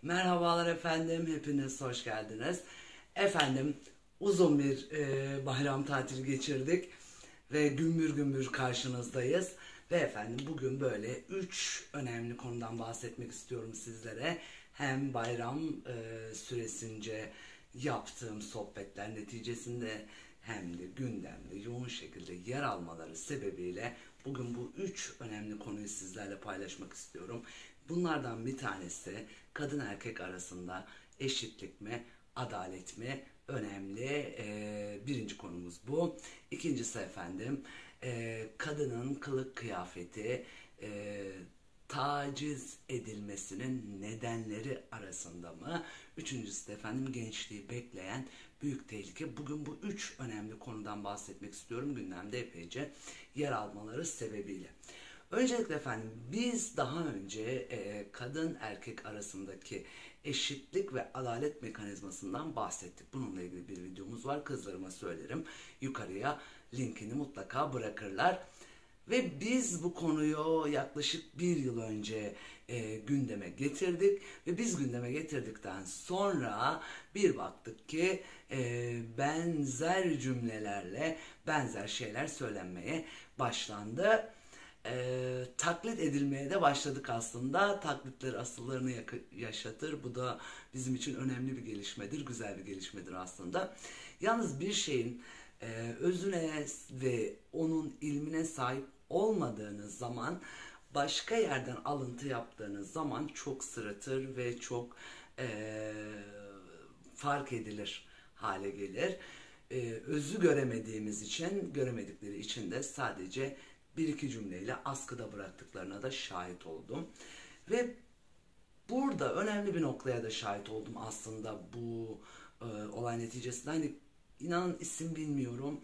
Merhabalar efendim, hepiniz hoş geldiniz. Efendim, uzun bir bayram tatili geçirdik ve gümbür gümbür karşınızdayız. Ve efendim bugün böyle 3 önemli konudan bahsetmek istiyorum sizlere. Hem bayram süresince yaptığım sohbetler neticesinde hem de gündemde yoğun şekilde yer almaları sebebiyle bugün bu 3 önemli konuyu sizlerle paylaşmak istiyorum. Bunlardan bir tanesi kadın erkek arasında eşitlik mi, adalet mi? Önemli. Birinci konumuz bu. İkincisi efendim, kadının kılık kıyafeti, taciz edilmesinin nedenleri arasında mı? Üçüncüsü de efendim gençliği bekleyen büyük tehlike. Bugün bu üç önemli konudan bahsetmek istiyorum. Gündemde epeyce yer almaları sebebiyle. Öncelikle efendim biz daha önce kadın erkek arasındaki eşitlik ve adalet mekanizmasından bahsettik. Bununla ilgili bir videomuz var. Kızlarıma söylerim. Yukarıya linkini mutlaka bırakırlar. Ve biz bu konuyu yaklaşık bir yıl önce gündeme getirdik. Ve biz gündeme getirdikten sonra bir baktık ki benzer cümlelerle benzer şeyler söylenmeye başlandı. Taklit edilmeye de başladık aslında. Taklitler asıllarını yaşatır. Bu da bizim için önemli bir gelişmedir, güzel bir gelişmedir aslında. Yalnız bir şeyin özüne ve onun ilmine sahip olmadığınız zaman, başka yerden alıntı yaptığınız zaman çok sırıtır ve çok fark edilir hale gelir. Özü göremediğimiz için, göremedikleri için de sadece bir iki cümleyle askıda bıraktıklarına da şahit oldum. Ve burada önemli bir noktaya da şahit oldum aslında bu olay neticesinde. Hani inanın isim bilmiyorum.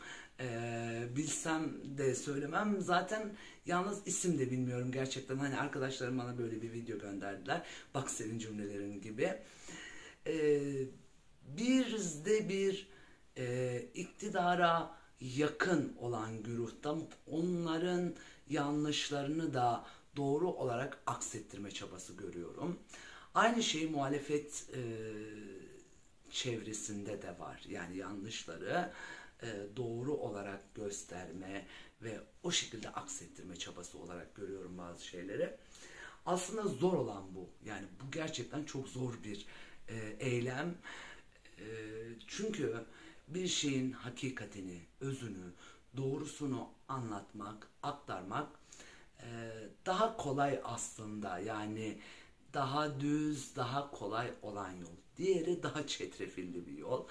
Bilsem de söylemem. Zaten yalnız isim de bilmiyorum gerçekten. Hani arkadaşlarım bana böyle bir video gönderdiler. Bak senin cümlelerin gibi. Bir iktidara yakın olan güruhta onların yanlışlarını da doğru olarak aksettirme çabası görüyorum. Aynı şey muhalefet çevresinde de var. Yani yanlışları doğru olarak gösterme ve o şekilde aksettirme çabası olarak görüyorum bazı şeyleri. Aslında zor olan bu. Yani bu gerçekten çok zor bir eylem. Çünkü bir şeyin hakikatini, özünü, doğrusunu anlatmak, aktarmak daha kolay aslında. Yani daha düz, daha kolay olan yol. Diğeri daha çetrefilli bir yol.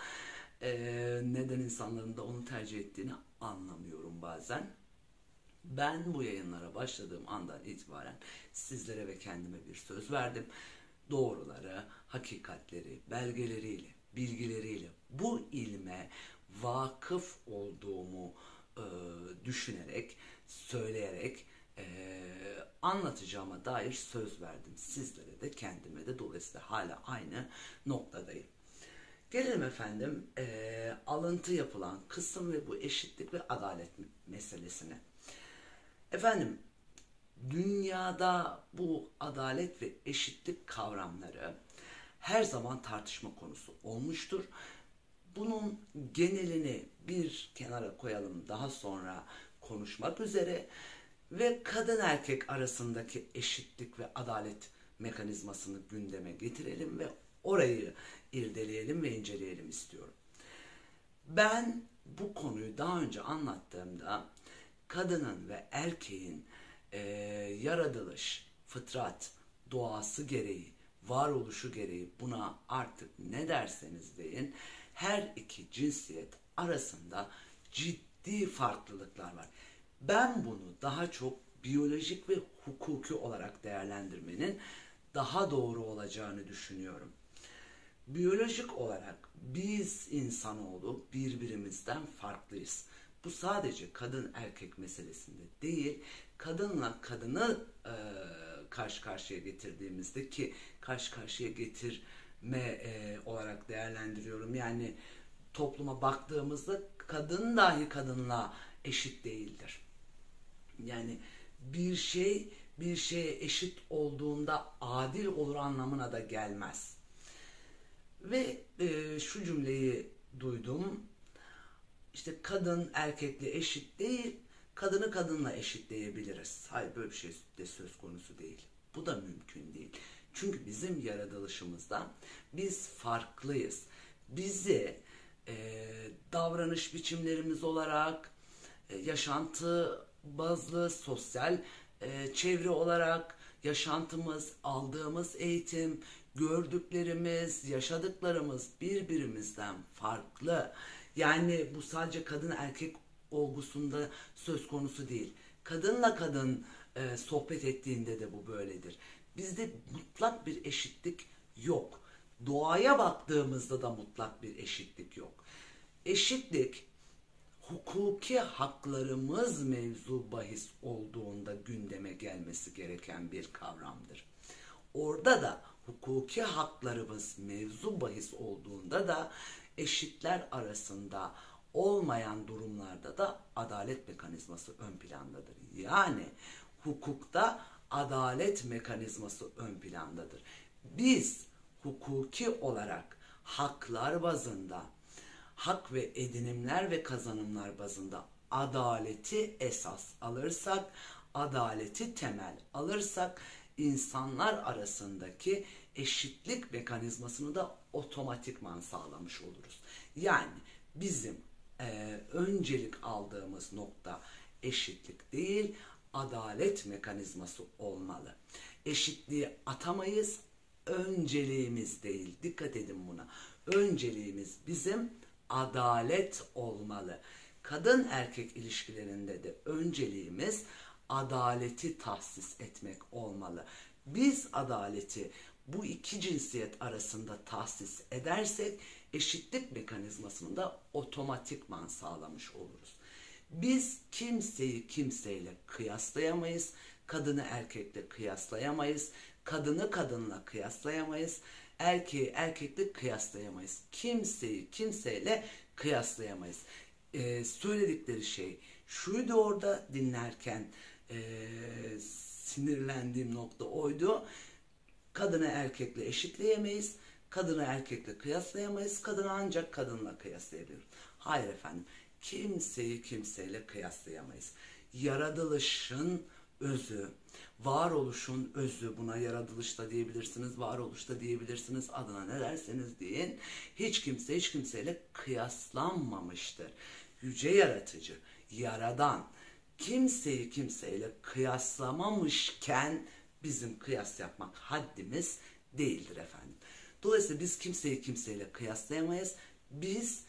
Neden insanların da onu tercih ettiğini anlamıyorum bazen. Ben bu yayınlara başladığım andan itibaren sizlere ve kendime bir söz verdim. Doğruları, hakikatleri, belgeleriyle, bilgileriyle bu ilme vakıf olduğumu düşünerek, söyleyerek anlatacağıma dair söz verdim. Sizlere de kendime de, dolayısıyla hala aynı noktadayım. Gelelim efendim alıntı yapılan kısım ve bu eşitlik ve adalet meselesine. Efendim dünyada bu adalet ve eşitlik kavramları her zaman tartışma konusu olmuştur. Bunun genelini bir kenara koyalım, daha sonra konuşmak üzere ve kadın erkek arasındaki eşitlik ve adalet mekanizmasını gündeme getirelim ve orayı irdeleyelim ve inceleyelim istiyorum. Ben bu konuyu daha önce anlattığımda kadının ve erkeğin yaratılış, fıtrat, doğası gereği, varoluşu gereği, buna artık ne derseniz deyin, her iki cinsiyet arasında ciddi farklılıklar var. Ben bunu daha çok biyolojik ve hukuki olarak değerlendirmenin daha doğru olacağını düşünüyorum. Biyolojik olarak biz insanoğlu birbirimizden farklıyız. Bu sadece kadın erkek meselesinde değil, kadınla kadını karşı karşıya getirdiğimizde, ki karşı karşıya getirme olarak değerlendiriyorum. Yani topluma baktığımızda kadın dahi kadınla eşit değildir. Yani bir şey bir şeye eşit olduğunda adil olur anlamına da gelmez. Ve şu cümleyi duydum. İşte kadın erkekle eşit değil, kadını kadınla eşitleyebiliriz. Hayır, böyle bir şey de söz konusu değil. Bu da mümkün değil. Çünkü bizim yaratılışımızda biz farklıyız. Bizi davranış biçimlerimiz olarak, yaşantı bazlı, sosyal çevre olarak, yaşantımız, aldığımız eğitim, gördüklerimiz, yaşadıklarımız birbirimizden farklı. Yani bu sadece kadın erkek olgusunda söz konusu değil. Kadınla kadın sohbet ettiğinde de bu böyledir. Bizde mutlak bir eşitlik yok. Doğaya baktığımızda da mutlak bir eşitlik yok. Eşitlik, hukuki haklarımız mevzu bahis olduğunda gündeme gelmesi gereken bir kavramdır. Orada da hukuki haklarımız mevzu bahis olduğunda da eşitler arasında olmayan durumlarda da adalet mekanizması ön plandadır. Yani hukukta adalet mekanizması ön plandadır. Biz hukuki olarak haklar bazında, hak ve edinimler ve kazanımlar bazında adaleti esas alırsak, adaleti temel alırsak, insanlar arasındaki eşitlik mekanizmasını da otomatikman sağlamış oluruz. Yani bizim öncelik aldığımız nokta eşitlik değil, adalet mekanizması olmalı. Eşitliği atamayız, önceliğimiz değil. Dikkat edin buna. Önceliğimiz bizim adalet olmalı. Kadın erkek ilişkilerinde de önceliğimiz adaleti tahsis etmek olmalı. Biz adaleti bu iki cinsiyet arasında tahsis edersek eşitlik mekanizmasını da otomatikman sağlamış oluruz. Biz kimseyi kimseyle kıyaslayamayız. Kadını erkekle kıyaslayamayız. Kadını kadınla kıyaslayamayız. Erkeği erkekle kıyaslayamayız. Kimseyi kimseyle kıyaslayamayız. Söyledikleri şey şuydu orada dinlerken, sinirlendiğim nokta oydu. Kadını erkekle eşitleyemeyiz. Kadını erkekle kıyaslayamayız. Kadını ancak kadınla kıyaslayabiliyoruz. Hayır efendim. Kimseyi kimseyle kıyaslayamayız. Yaratılışın özü, varoluşun özü, buna yaratılışta diyebilirsiniz, varoluşta diyebilirsiniz, adına ne derseniz deyin. Hiç kimse hiç kimseyle kıyaslanmamıştır. Yüce yaratıcı, yaradan, kimseyi kimseyle kıyaslamamışken bizim kıyas yapmak haddimiz değildir efendim. Dolayısıyla biz kimseyi kimseyle kıyaslayamayız. Biz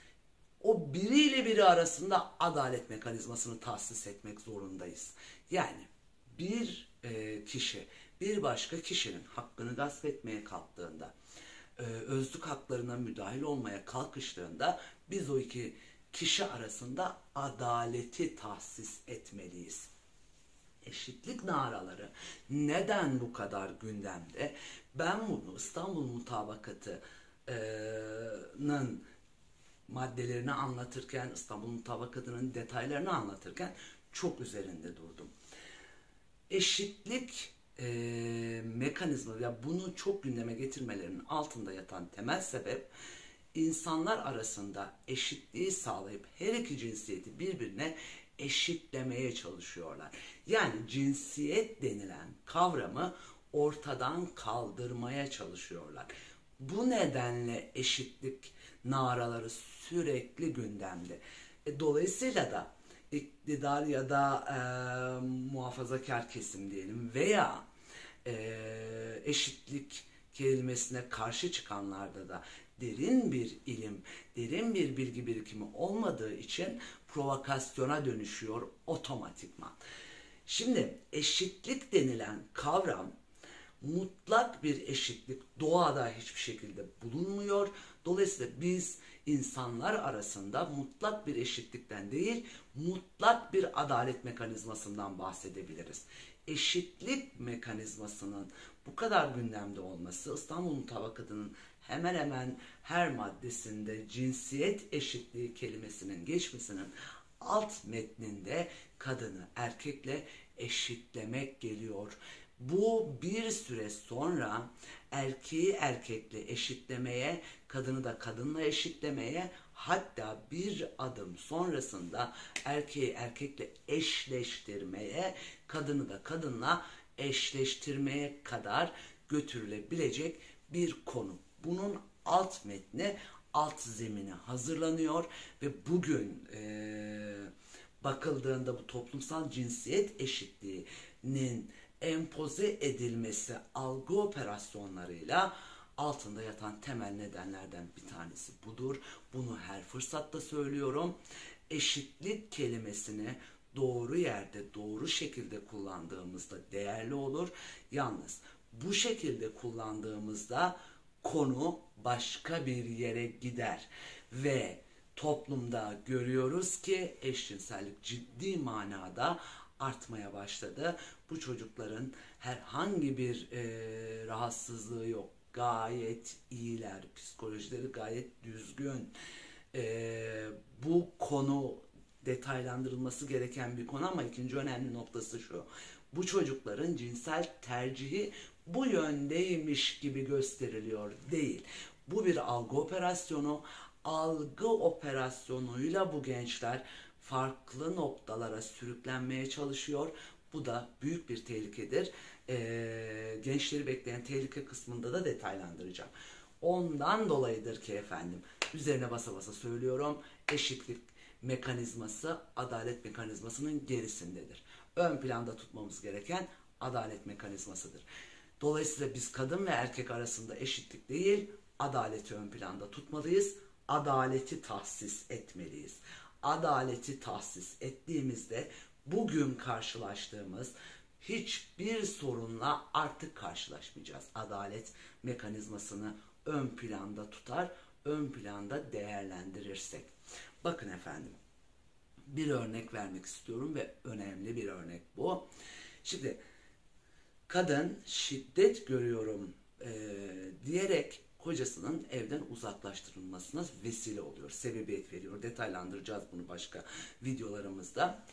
o biriyle biri arasında adalet mekanizmasını tahsis etmek zorundayız. Yani bir kişi bir başka kişinin hakkını gasp etmeye kalktığında, özlük haklarına müdahil olmaya kalkıştığında biz o iki kişi arasında adaleti tahsis etmeliyiz. Eşitlik naraları neden bu kadar gündemde? Ben bunu İstanbul Mutabakatı'nın maddelerini anlatırken, İstanbul Mutabakatı'nın detaylarını anlatırken çok üzerinde durdum. Eşitlik mekanizma ya bunu çok gündeme getirmelerinin altında yatan temel sebep insanlar arasında eşitliği sağlayıp her iki cinsiyeti birbirine eşitlemeye çalışıyorlar. Yani cinsiyet denilen kavramı ortadan kaldırmaya çalışıyorlar. Bu nedenle eşitlik naraları sürekli gündemde. Dolayısıyla da iktidar ya da muhafazakar kesim diyelim veya eşitlik kelimesine karşı çıkanlarda da derin bir ilim, derin bir bilgi birikimi olmadığı için provokasyona dönüşüyor otomatikman. Şimdi eşitlik denilen kavram mutlak bir eşitlik doğada hiçbir şekilde bulunmuyor. Dolayısıyla biz insanlar arasında mutlak bir eşitlikten değil, mutlak bir adalet mekanizmasından bahsedebiliriz. Eşitlik mekanizmasının bu kadar gündemde olması, İstanbul Mutabakatı'nın hemen hemen her maddesinde cinsiyet eşitliği kelimesinin geçmesinin alt metninde kadını erkekle eşitlemek geliyor. Bu bir süre sonra erkeği erkekle eşitlemeye, kadını da kadınla eşitlemeye, hatta bir adım sonrasında erkeği erkekle eşleştirmeye, kadını da kadınla eşleştirmeye kadar götürülebilecek bir konu. Bunun alt metni, alt zemini hazırlanıyor ve bugün bakıldığında bu toplumsal cinsiyet eşitliğinin empoze edilmesi algı operasyonlarıyla altında yatan temel nedenlerden bir tanesi budur. Bunu her fırsatta söylüyorum. Eşitlik kelimesini doğru yerde, doğru şekilde kullandığımızda değerli olur. Yalnız bu şekilde kullandığımızda konu başka bir yere gider ve toplumda görüyoruz ki eşcinsellik ciddi manada artmaya başladı. Bu çocukların herhangi bir rahatsızlığı yok. Gayet iyiler. Psikolojileri gayet düzgün. Bu konu detaylandırılması gereken bir konu ama ikinci önemli noktası şu. Bu çocukların cinsel tercihi bu yöndeymiş gibi gösteriliyor değil. Bu bir algı operasyonu. Algı operasyonuyla bu gençler farklı noktalara sürüklenmeye çalışıyor. Bu da büyük bir tehlikedir. Gençleri bekleyen tehlike kısmında da detaylandıracağım. Ondan dolayıdır ki efendim üzerine basa basa söylüyorum, eşitlik mekanizması adalet mekanizmasının gerisindedir. Ön planda tutmamız gereken adalet mekanizmasıdır. Dolayısıyla biz kadın ve erkek arasında eşitlik değil, adaleti ön planda tutmalıyız. Adaleti tahsis etmeliyiz. Adaleti tahsis ettiğimizde bugün karşılaştığımız hiçbir sorunla artık karşılaşmayacağız. Adalet mekanizmasını ön planda tutar, ön planda değerlendirirsek. Bakın efendim, bir örnek vermek istiyorum ve önemli bir örnek bu. Şimdi kadın şiddet görüyorum diyerek kocasının evden uzaklaştırılmasına vesile oluyor, sebebiyet veriyor. Detaylandıracağız bunu başka videolarımızda.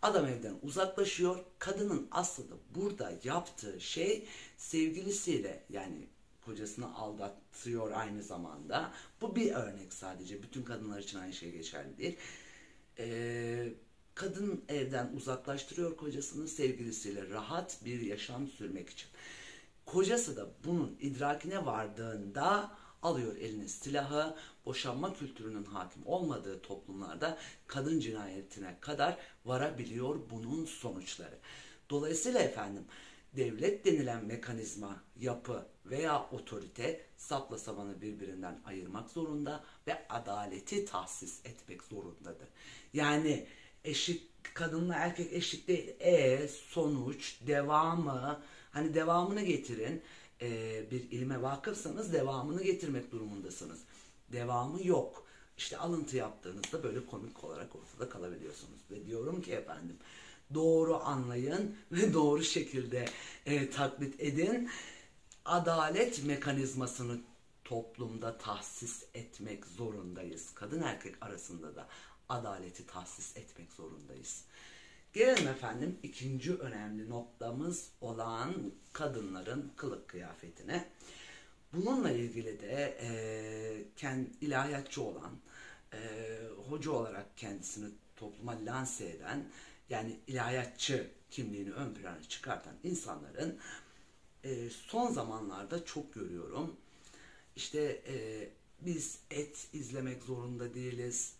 Adam evden uzaklaşıyor. Kadının aslında burada yaptığı şey sevgilisiyle, yani kocasını aldatıyor aynı zamanda. Bu bir örnek sadece. Bütün kadınlar için aynı şey geçerli değil. Kadın evden uzaklaştırıyor kocasını sevgilisiyle rahat bir yaşam sürmek için. Kocası da bunun idrakine vardığında alıyor eline silahı. Boşanma kültürünün hakim olmadığı toplumlarda kadın cinayetine kadar varabiliyor bunun sonuçları. Dolayısıyla efendim devlet denilen mekanizma, yapı veya otorite sapla samanı birbirinden ayırmak zorunda ve adaleti tahsis etmek zorundadır. Yani eşit, kadınla erkek eşit değil. Sonuç, devamı, hani devamını getirin. Bir ilme vakıfsanız devamını getirmek durumundasınız. Devamı yok. İşte alıntı yaptığınızda böyle komik olarak ortada kalabiliyorsunuz. Ve diyorum ki efendim, doğru anlayın ve doğru şekilde taklit edin. Adalet mekanizmasını toplumda tahsis etmek zorundayız. Kadın erkek arasında da adaleti tahsis etmek zorundayız. Gelelim efendim ikinci önemli noktamız olan kadınların kılık kıyafetine. Bununla ilgili de ilahiyatçı olan, hoca olarak kendisini topluma lanse eden, yani ilahiyatçı kimliğini ön plana çıkartan insanların son zamanlarda çok görüyorum. İşte biz et izlemek zorunda değiliz,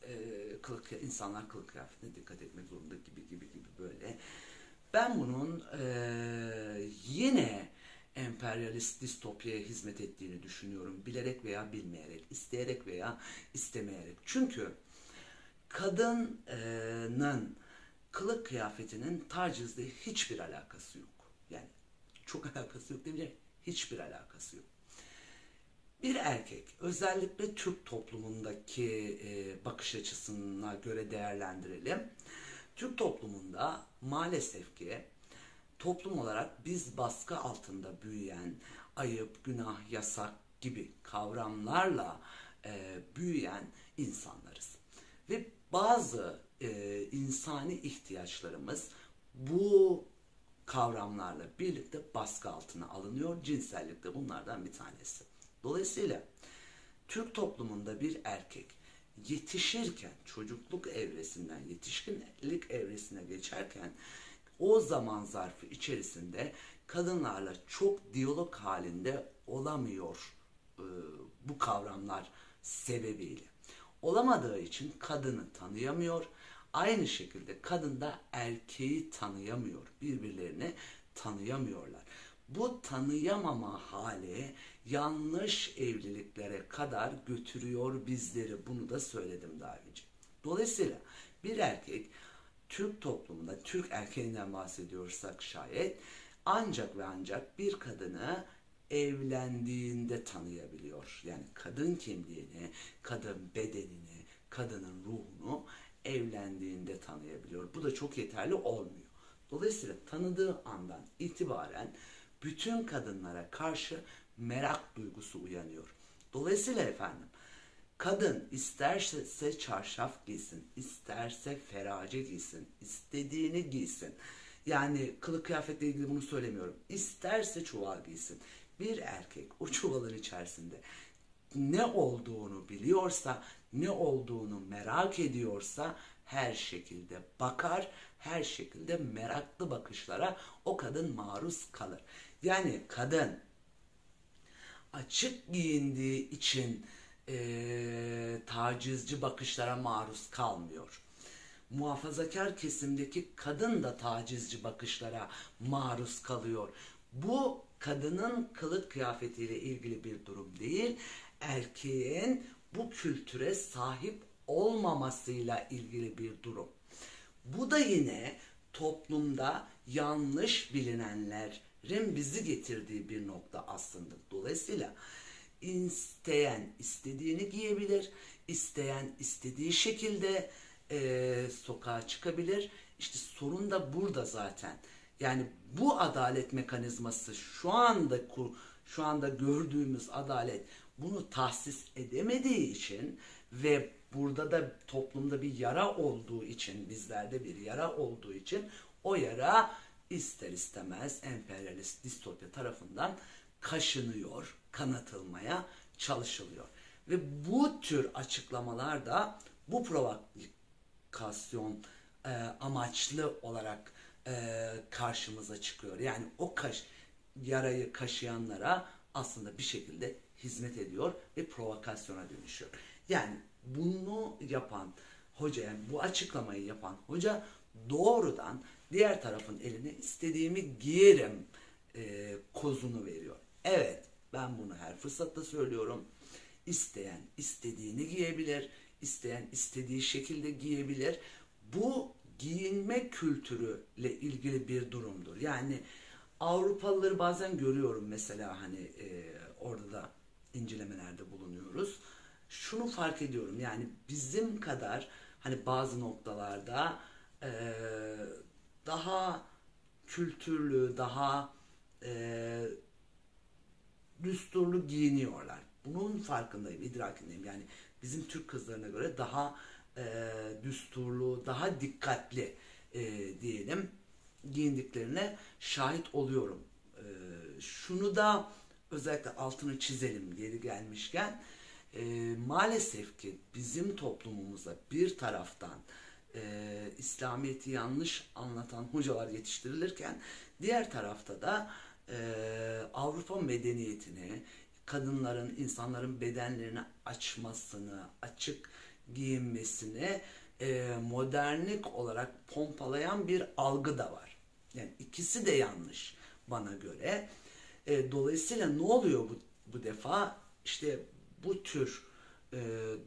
insanlar kılık kıyafetine dikkat etmek zorunda gibi böyle. Ben bunun yine emperyalist distopyaya hizmet ettiğini düşünüyorum. Bilerek veya bilmeyerek, isteyerek veya istemeyerek. Çünkü kadının kılık kıyafetinin tacizle hiçbir alakası yok. Yani çok alakası yok demeyeceğim, hiçbir alakası yok. Bir erkek, özellikle Türk toplumundaki bakış açısına göre değerlendirelim. Türk toplumunda maalesef ki toplum olarak biz baskı altında büyüyen, ayıp, günah, yasak gibi kavramlarla büyüyen insanlarız. Ve bazı insani ihtiyaçlarımız bu kavramlarla birlikte baskı altına alınıyor. Cinsellik de bunlardan bir tanesi. Dolayısıyla Türk toplumunda bir erkek yetişirken, çocukluk evresinden yetişkinlik evresine geçerken o zaman zarfı içerisinde kadınlarla çok diyalog halinde olamıyor bu kavramlar sebebiyle. Olamadığı için kadını tanıyamıyor. Aynı şekilde kadın da erkeği tanıyamıyor. Birbirlerini tanıyamıyorlar. Bu tanıyamama hali yanlış evliliklere kadar götürüyor bizleri. Bunu da söyledim daha önce. Dolayısıyla bir erkek Türk toplumunda, Türk erkeğinden bahsediyorsak şayet, ancak ve ancak bir kadını evlendiğinde tanıyabiliyor. Yani kadın kimliğini, kadın bedenini, kadının ruhunu evlendiğinde tanıyabiliyor. Bu da çok yeterli olmuyor. Dolayısıyla tanıdığı andan itibaren bütün kadınlara karşı merak duygusu uyanıyor. Dolayısıyla efendim, kadın isterse çarşaf giysin, isterse ferace giysin, istediğini giysin. Yani kılık kıyafetle ilgili bunu söylemiyorum. İsterse çuval giysin. Bir erkek o çuvalın içerisinde ne olduğunu biliyorsa, ne olduğunu merak ediyorsa her şekilde bakar, her şekilde meraklı bakışlara o kadın maruz kalır. Yani kadın açık giyindiği için tacizci bakışlara maruz kalmıyor. Muhafazakar kesimdeki kadın da tacizci bakışlara maruz kalıyor. Bu kadının kılık kıyafetiyle ilgili bir durum değil, erkeğin bu kültüre sahip olmamasıyla ilgili bir durum. Bu da yine toplumda yanlış bilinenlerin bizi getirdiği bir nokta aslında. Dolayısıyla isteyen istediğini giyebilir, isteyen istediği şekilde sokağa çıkabilir. İşte sorun da burada zaten. Yani bu adalet mekanizması şu anda gördüğümüz adalet bunu tahsis edemediği için ve burada da toplumda bir yara olduğu için, bizlerde bir yara olduğu için o yara ister istemez emperyalist distopya tarafından kaşınıyor, kanatılmaya çalışılıyor. Ve bu tür açıklamalar da bu provokasyon amaçlı olarak karşımıza çıkıyor. Yani o yarayı kaşıyanlara aslında bir şekilde hizmet ediyor ve provokasyona dönüşüyor. Yani bunu yapan hoca, yani bu açıklamayı yapan hoca doğrudan diğer tarafın eline istediğimi giyerim kozunu veriyor. Evet, ben bunu her fırsatta söylüyorum. İsteyen istediğini giyebilir, isteyen istediği şekilde giyebilir. Bu giyinme kültürüyle ilgili bir durumdur. Yani Avrupalıları bazen görüyorum mesela, hani orada da incelemelerde bulunuyoruz. Şunu fark ediyorum, yani bizim kadar hani bazı noktalarda daha kültürlü, daha düsturlu giyiniyorlar. Bunun farkındayım, idrakindeyim. Yani bizim Türk kızlarına göre daha düsturlu, daha dikkatli diyelim giyindiklerine şahit oluyorum. Şunu da özellikle altını çizelim geri gelmişken, maalesef ki bizim toplumumuza bir taraftan İslamiyet'i yanlış anlatan hocalar yetiştirilirken diğer tarafta da Avrupa medeniyetini, kadınların, insanların bedenlerini açmasını, açık giyinmesini modernlik olarak pompalayan bir algı da var. Yani ikisi de yanlış bana göre. Dolayısıyla ne oluyor bu defa? İşte bu tür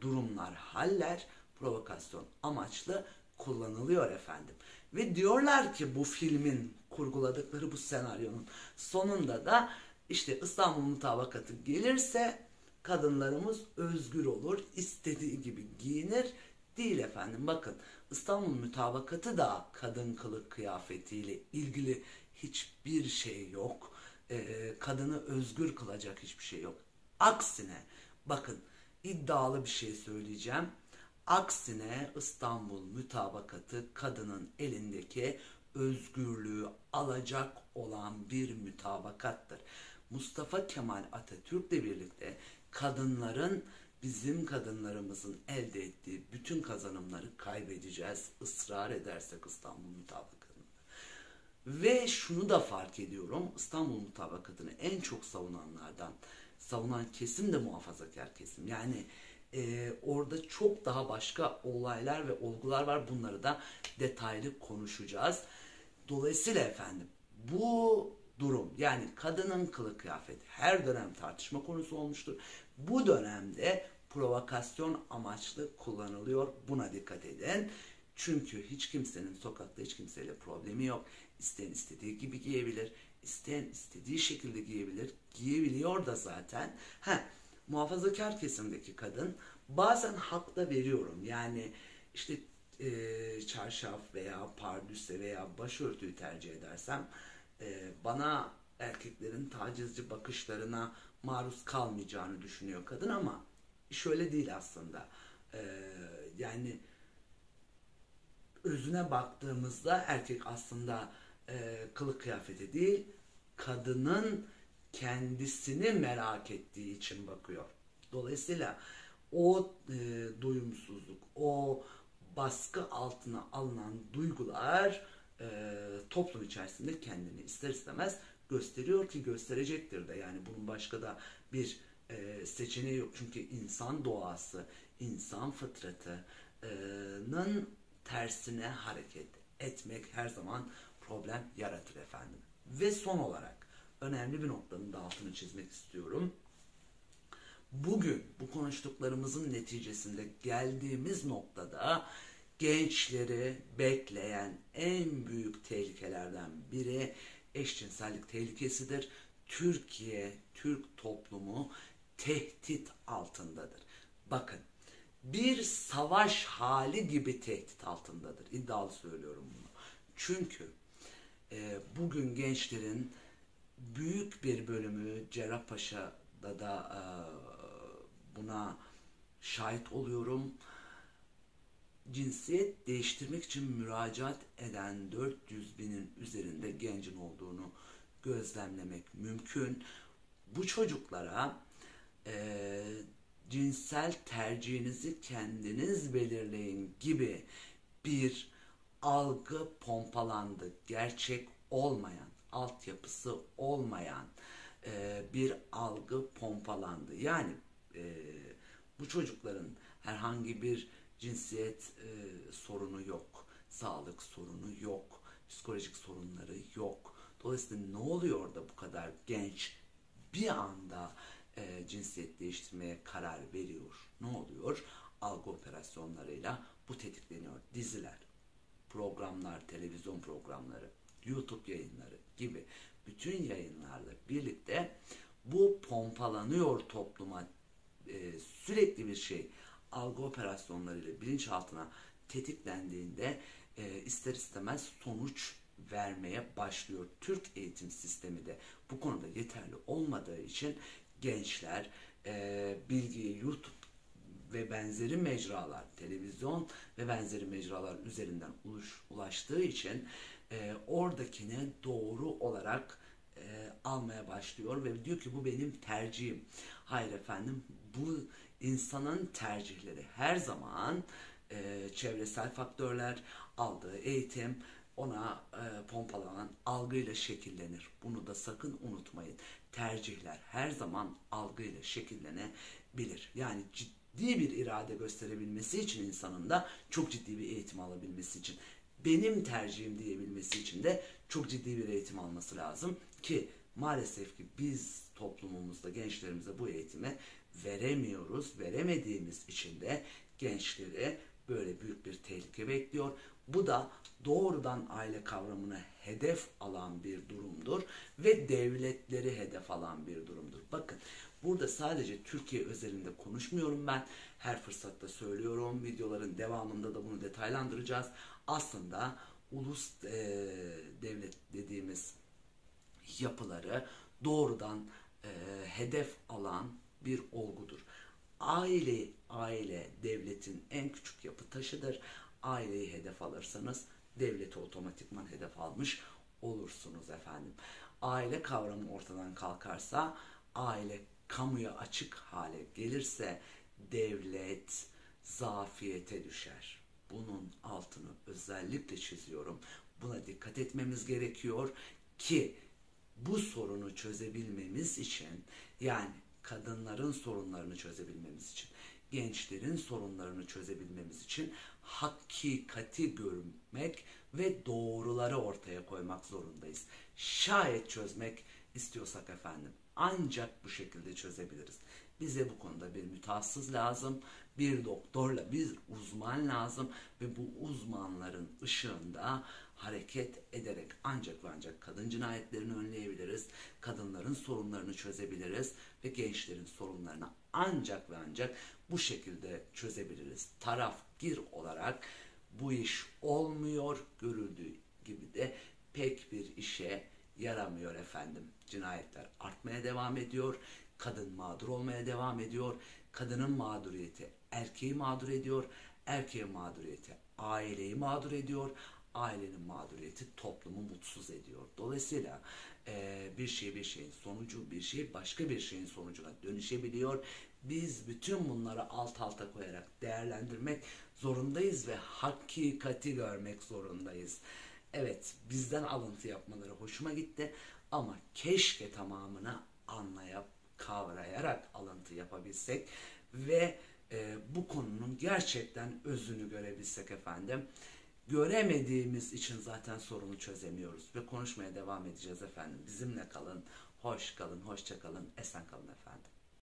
durumlar, haller provokasyon amaçlı kullanılıyor efendim. Ve diyorlar ki bu filmin kurguladıkları bu senaryonun sonunda da işte İstanbul Mutabakatı gelirse kadınlarımız özgür olur, istediği gibi giyinir. Değil efendim, bakın İstanbul Mutabakatı da kadın kılık kıyafetiyle ilgili hiçbir şey yok. Kadını özgür kılacak hiçbir şey yok. Aksine bakın, iddialı bir şey söyleyeceğim. Aksine İstanbul Mutabakatı kadının elindeki özgürlüğü alacak olan bir mütabakattır. Mustafa Kemal Atatürk'le birlikte kadınların, bizim kadınlarımızın elde ettiği bütün kazanımları kaybedeceğiz ısrar edersek İstanbul Mutabakatı'nda. Ve şunu da fark ediyorum, İstanbul Mutabakatı'nı en çok savunan kesim de muhafazakar kesim. Yani orada çok daha başka olaylar ve olgular var. Bunları da detaylı konuşacağız. Dolayısıyla efendim bu durum, yani kadının kılık kıyafeti her dönem tartışma konusu olmuştur. Bu dönemde provokasyon amaçlı kullanılıyor. Buna dikkat edin. Çünkü hiç kimsenin sokakta hiç kimseyle problemi yok. İsteyen istediği gibi giyebilir. İsteyen istediği şekilde giyebilir. Giyebiliyor da zaten. Muhafazakar kesimdeki kadın, bazen hak da veriyorum. Yani işte çarşaf veya pardüse veya başörtüyü tercih edersem bana erkeklerin tacizci bakışlarına maruz kalmayacağını düşünüyor kadın, ama şöyle değil aslında. Yani özüne baktığımızda erkek aslında kılık kıyafeti değil, kadının kendisini merak ettiği için bakıyor. Dolayısıyla o doyumsuzluk, o baskı altına alınan duygular toplum içerisinde kendini ister istemez gösteriyor ki gösterecektir de. Yani bunun başka da bir seçeneği yok. Çünkü insan doğası, insan fıtratının tersine hareket etmek her zaman problem yaratır efendim. Ve son olarak önemli bir noktanın da altını çizmek istiyorum. Bugün bu konuştuklarımızın neticesinde geldiğimiz noktada gençleri bekleyen en büyük tehlikelerden biri eşcinsellik tehlikesidir. Türk toplumu tehdit altındadır. Bakın, bir savaş hali gibi tehdit altındadır. İddialı söylüyorum bunu. Çünkü bugün gençlerin büyük bir bölümü, Cerrahpaşa'da da buna şahit oluyorum, cinsiyet değiştirmek için müracaat eden 400 binin üzerinde gencin olduğunu gözlemlemek mümkün. Bu çocuklara cinsel tercihinizi kendiniz belirleyin gibi bir algı pompalandı. Gerçek olmayan, altyapısı olmayan bir algı pompalandı. Yani bu çocukların herhangi bir cinsiyet sorunu yok, sağlık sorunu yok, psikolojik sorunları yok. Dolayısıyla ne oluyor da bu kadar genç bir anda cinsiyet değiştirmeye karar veriyor? Ne oluyor? Algı operasyonlarıyla bu tetikleniyor. Diziler, programlar, televizyon programları, YouTube yayınları gibi bütün yayınlarla birlikte bu pompalanıyor topluma. Sürekli bir şey algı operasyonlarıyla bilinçaltına tetiklendiğinde ister istemez sonuç vermeye başlıyor. Türk eğitim sistemi de bu konuda yeterli olmadığı için gençler bilgiyi YouTube ve benzeri mecralar, televizyon ve benzeri mecralar üzerinden ulaştığı için oradakine doğru olarak almaya başlıyor ve diyor ki bu benim tercihim. Hayır efendim, bu insanın tercihleri her zaman çevresel faktörler, aldığı eğitim, ona pompalanan algıyla şekillenir. Bunu da sakın unutmayın. Tercihler her zaman algıyla şekillenebilir. Yani ciddi bir irade gösterebilmesi için insanın da çok ciddi bir eğitim alabilmesi için, benim tercihim diyebilmesi için de çok ciddi bir eğitim alması lazım ki maalesef ki biz toplumumuzda gençlerimize bu eğitimi veremiyoruz. Veremediğimiz için de gençleri böyle büyük bir tehlike bekliyor. Bu da doğrudan aile kavramını hedef alan bir durumdur ve devletleri hedef alan bir durumdur. Bakın, burada sadece Türkiye özelinde konuşmuyorum ben. Her fırsatta söylüyorum. Videoların devamında da bunu detaylandıracağız. Aslında ulus devlet dediğimiz yapıları doğrudan hedef alan bir olgudur. Aile devletin en küçük yapı taşıdır. Aileyi hedef alırsanız devleti otomatikman hedef almış olursunuz efendim. Aile kavramı ortadan kalkarsa, aile kamuya açık hale gelirse devlet zafiyete düşer. Bunun altını özellikle çiziyorum. Buna dikkat etmemiz gerekiyor ki bu sorunu çözebilmemiz için, yani kadınların sorunlarını çözebilmemiz için, gençlerin sorunlarını çözebilmemiz için hakikati görmek ve doğruları ortaya koymak zorundayız. Şayet çözmek istiyorsak efendim, ancak bu şekilde çözebiliriz. Bize bu konuda bir mütehassıs lazım, bir doktorla bir uzman lazım ve bu uzmanların ışığında hareket ederek ancak ve ancak kadın cinayetlerini önleyebiliriz, kadınların sorunlarını çözebiliriz ve gençlerin sorunlarını ancak ve ancak bu şekilde çözebiliriz. Tarafgir olarak bu iş olmuyor, görüldüğü gibi de pek bir işe yaramıyor efendim. Cinayetler artmaya devam ediyor, kadın mağdur olmaya devam ediyor, kadının mağduriyeti erkeği mağdur ediyor, erkeğin mağduriyeti aileyi mağdur ediyor, ailenin mağduriyeti toplumu mutsuz ediyor. Dolayısıyla bir şeyin sonucu, bir şey başka bir şeyin sonucuna dönüşebiliyor. Biz bütün bunları alt alta koyarak değerlendirmek zorundayız ve hakikati görmek zorundayız. Evet, bizden alıntı yapmaları hoşuma gitti ama keşke tamamını anlayıp kavrayarak alıntı yapabilsek ve bu konunun gerçekten özünü görebilsek efendim. Göremediğimiz için zaten sorunu çözemiyoruz ve konuşmaya devam edeceğiz efendim. Bizimle kalın, hoş kalın, hoşça kalın, esen kalın efendim.